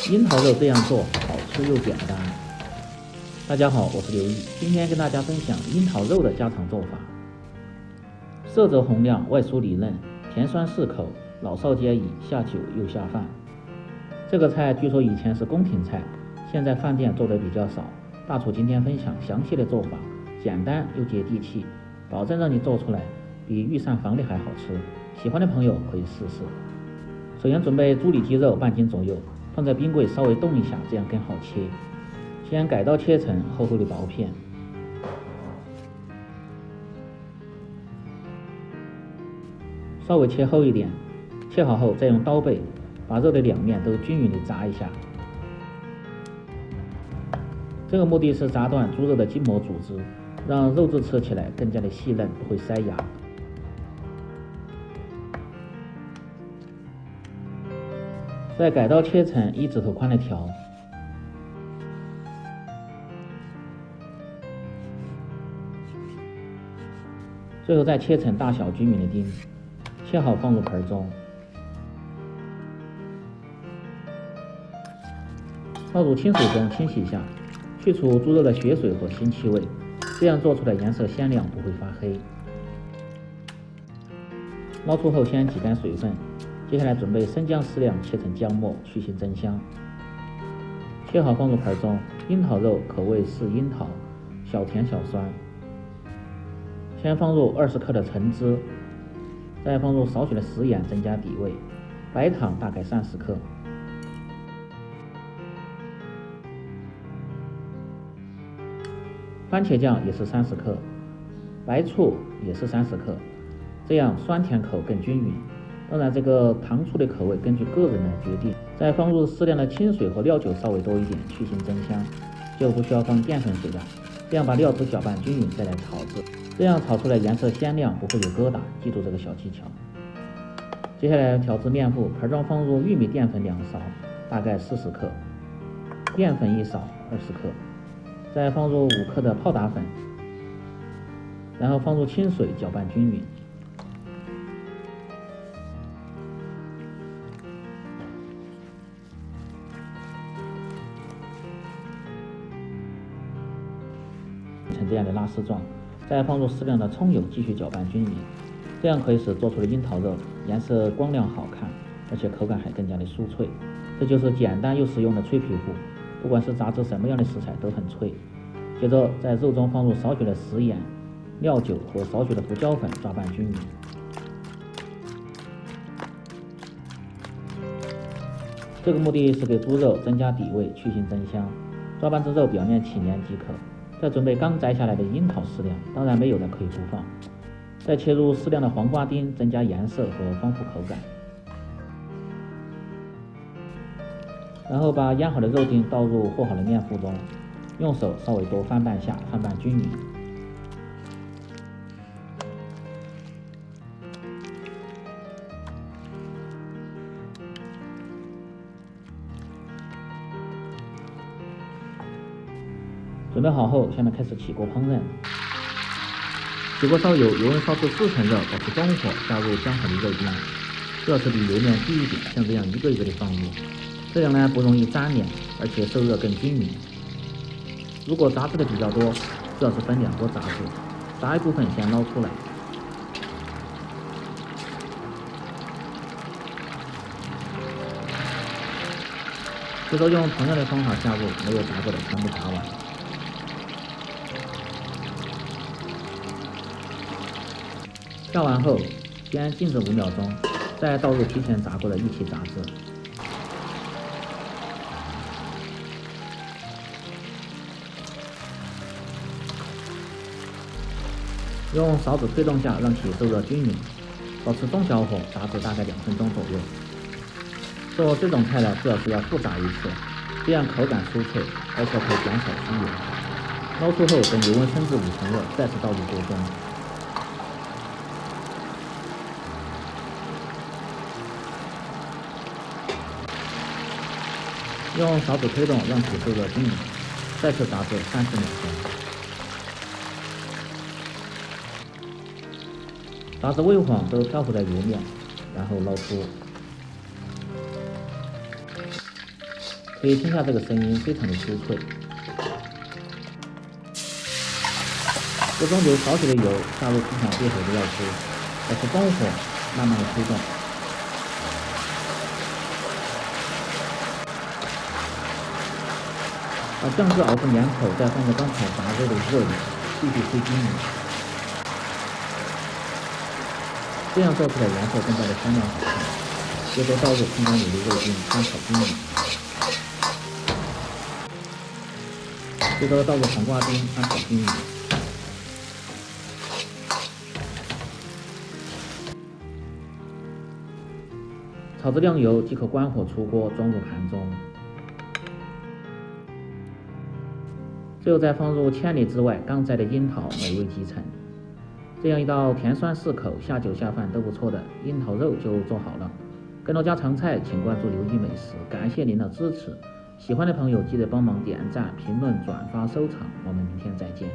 樱桃肉这样做，好吃又简单。大家好，我是刘毅，今天跟大家分享樱桃肉的家常做法。色泽红亮，外酥里嫩，甜酸适口，老少皆宜，下酒又下饭。这个菜据说以前是宫廷菜，现在饭店做的比较少。大厨今天分享详细的做法，简单又接地气，保证让你做出来比御膳房里还好吃。喜欢的朋友可以试试。首先准备猪里脊肉半斤左右，放在冰柜稍微冻一下，这样更好切。先改刀切成厚厚的薄片，稍微切厚一点。切好后再用刀背把肉的两面都均匀地炸一下。这个目的是炸断猪肉的筋膜组织，让肉质吃起来更加的细嫩，不会塞牙。再改刀切成1指头宽的条，最后再切成大小均匀的丁，切好放入盆中，倒入清水中清洗一下，去除猪肉的血水和腥气味，这样做出的颜色鲜亮，不会发黑。捞出后先挤干水分，接下来准备生姜适量切成姜末，去腥增香。切好放入盆中。樱桃肉口味是樱桃，小甜小酸。先放入20克的橙汁，再放入少许的食盐增加底味，白糖大概30克。番茄酱也是30克，白醋也是30克，这样酸甜口更均匀。当然，这个糖醋的口味根据个人来决定。再放入适量的清水和料酒，稍微多一点，去腥增香，就不需要放淀粉水了。这样把料汁搅拌均匀，再来炒制，这样炒出来颜色鲜亮，不会有疙瘩。记住这个小技巧。接下来调制面糊，盆中放入玉米淀粉2勺，大概40克，淀粉1勺20克，再放入5克的泡打粉，然后放入清水搅拌均匀。成这样的拉丝状，再放入适量的葱油，继续搅拌均匀，这样可以使做出的樱桃肉颜色光亮好看，而且口感还更加的酥脆。这就是简单又实用的脆皮糊，不管是炸制什么样的食材都很脆。接着在肉中放入少许的食盐、料酒和少许的胡椒粉，抓拌均匀。这个目的是给猪肉增加底味，去腥增香。抓拌至肉表面起黏即可。再准备刚摘下来的樱桃适量，当然没有的可以不放。再切入适量的黄瓜丁，增加颜色和丰富口感。然后把腌好的肉丁倒入和好的面糊中，用手稍微多翻拌下，翻拌均匀。准备好后，下面开始起锅烹饪。起锅烧油，油温烧至4成热，保持中火，加入煎好的肉丁，热是比油面低一点，像这样一个一个的放入，这样呢不容易粘连，而且受热更均匀。如果炸制的比较多，最好是分2锅炸制，炸一部分先捞出来。接着用同样的方法下入没有炸过的，全部炸完。下完后，先静置5秒钟，再倒入提前炸过的一起炸制。用勺子推动下，让其受热均匀，保持中小火炸至大概2分钟左右。做这种菜呢，最好是要复炸一次，这样口感酥脆，而且可以减少吸油。捞出后，等油温升至5成热，再次倒入锅中。用勺子推动，让其受热均匀，再次炸至30秒钟。炸至微黄都漂浮在油面，然后捞出。可以听下这个声音，非常的酥脆。锅中有少许的油，下入劈好裂口的料汁，保持中火，慢慢的推动。把酱汁熬至粘口，再放在刚才炸肉的热里，继续推均匀。这样做出来颜色更加的鲜亮好看。接着倒入空干卤的肉丁，翻炒均匀。接着倒入黄瓜丁，翻炒均匀。炒至亮油即可关火出锅，装入盘中。最后再放入千里之外刚摘的樱桃，美味极成。这样一道甜酸适口、下酒下饭都不错的樱桃肉就做好了。更多家常菜，请关注刘一美食。感谢您的支持，喜欢的朋友记得帮忙点赞、评论、转发、收藏。我们明天再见。